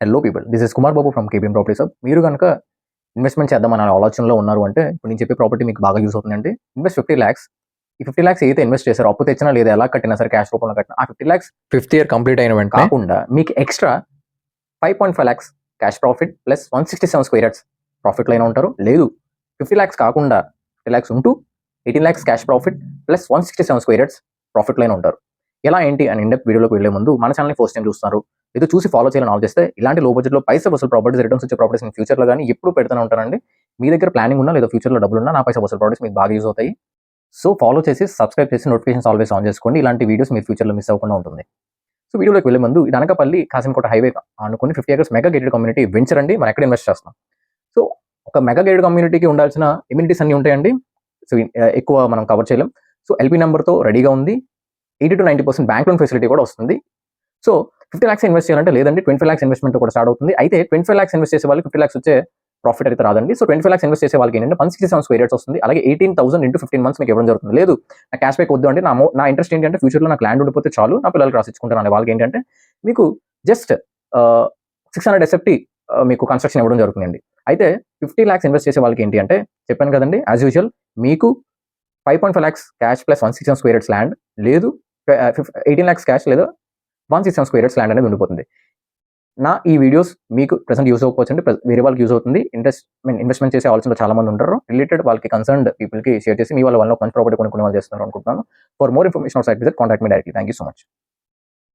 Hello people, this is Kumar Babu from KBM properties hub. మీరు కనుక investment చేద్దామని ఆలోచనలో ఉన్నారు అంటే ఇప్పుడు నేను చెప్పే ప్రాపర్టీ మీకు బాగా యూస్ అవుతుందండి. Invest 50 lakhs. ఈ 50 lakhs ఏదైతే ఇన్వెస్ట్ చేశారో, అప్పు తెచ్చినా లేదా ఎలా కట్టినా సరే క్యాష్ రూపంలో కట్టినా, ఆ 50 lakhs 5th year కంప్లీట్ అయిన వెంటనే కాకుండా మీకు extra 5.5 lakhs cash profit plus 167 square yards profit line ఉంటారు. లేదు 50 lakhs కాకుండా 50 lakhs ఉంటూ 18 lakhs cash profit plus 167 square yards profit line ఉంటారు. ఎలా ఏంటి అని ఇండెప్త్ వీడియోలోకి వెళ్లే ముందు మన ఛానల్ని ఫస్ట్ టైం చూస్తున్నారు, ఏదో చూసి ఫాలో చేయాలని ఆలోచిస్తే ఇలాంటి లో బడ్జెట్లో పైసా వసూలు ప్రాపర్టీస్, రిటర్న్స్ వచ్చే ప్రాపర్టీస్ నేను ఫ్యూచర్లో కానీ ఎప్పుడు పెడుతూనే ఉంటానండి. మీ దగ్గర ప్లానింగ్ ఉన్నా లేదా ఫ్యూచర్లో డబ్బులు ఉన్నా నా పైసా వసూలు ప్రాపర్టీస్ మీకు బాగా యూజ్ అవుతాయి. సో ఫాలో చేసి సబ్స్క్రైబ్ చేసి నోటిఫికేషన్స్ ఆల్వేస్ ఆన్ చేసుకోండి. ఇలాంటి వీడియోస్ మీరు ఫ్యూచర్లో మిస్ అవ్వకుండా ఉంటుంది. సో వీడియోలోకి వెళ్ళే ముందు ఇది అనకాపల్లి కాసినకోట హైవే అనుకుని 50 acres mega gated community venture అండి. మనం ఎక్కడ ఇన్వెస్ట్ చేస్తాం. సో ఒక మెగా గేటెడ్ కమ్యూనిటీకి ఉండాల్సిన ఎమ్యూనిటీస్ అన్ని ఉంటాయండి. సో ఎక్కువ మనం కవర్ చేయలేం. సో ఎల్పీ నెంబర్తో రెడీగా ఉంది. 80 to 90% బ్యాంక్ లోన్ ఫెసిలిటీ కూడా వస్తుంది. సో 50 lakhs ఇన్వెస్ట్ చేయాలంటే లేదండి 25 lakhs ఇన్వెస్ట్మెంట్ కూడా స్టార్ట్ అవుతుంది. అయితే 25 lakhs ఇన్వెస్ట్ చేసే వాళ్ళకి 50 lakhs వచ్చే ప్రాఫిట్ అయితే రాదండి. సో 25 lakhs ఇన్వెస్ట్ చేసే వాళ్ళకి ఏంటంటే 167 స్క్వేర్ యార్డ్స్ వస్తుంది. అలాగే 18,000 into 15 months మీకు ఇవ్వడం జరుగుతుంది. లేదు నా క్యాష్ బ్యాక్ వద్దు అంటే నా ఇంట్రెస్ట్ ఏంటంటే ఫ్యూచర్లో నాకు ల్యాండ్ ఉండిపోతే చాలు, నా పిల్లలకి రాసిచ్చుకుంటాను అనే వాళ్ళకి ఏంటంటే మీకు జస్ట్ 600 SFT మీకు కన్స్ట్రక్షన్ ఇవ్వడం జరుగుతుందండి. అయితే 50 lakhs ఇన్వెస్ట్ చేసే వాళ్ళకి ఏంటి అంటే చెప్పాను కదండి, యాజ్ యూజువల్ మీకు 5.5 lakhs cash plus 167 square yards land, లేదు 18 lakhs క్యాష్ లేదా 167 స్క్వేర్ యార్డ్స్ ల్యాండ్ అనేది ఉండిపోతుంది. నా ఈ వీడియోస్ మీకు ప్రెసెంట్ యూజ్ అవ్వకపోవచ్చు, వేరే వాళ్ళకి యూజ్ అవుతుంది. ఇన్వెస్ట్మెంట్ చేసే ఆలోచనలో చాలా మంది ఉంటారు. రిలేటెడ్ వాళ్ళకి కన్సర్న్డ్ పీపుల్కి షేర్ చేసి మీ వల్ల మంచి ప్రాపర్టీ కొనుక్కునే వాళ్ళు చేస్తున్నారు అనుకుంటున్నాను. For more information or site visit contact me directly. Thank you so much.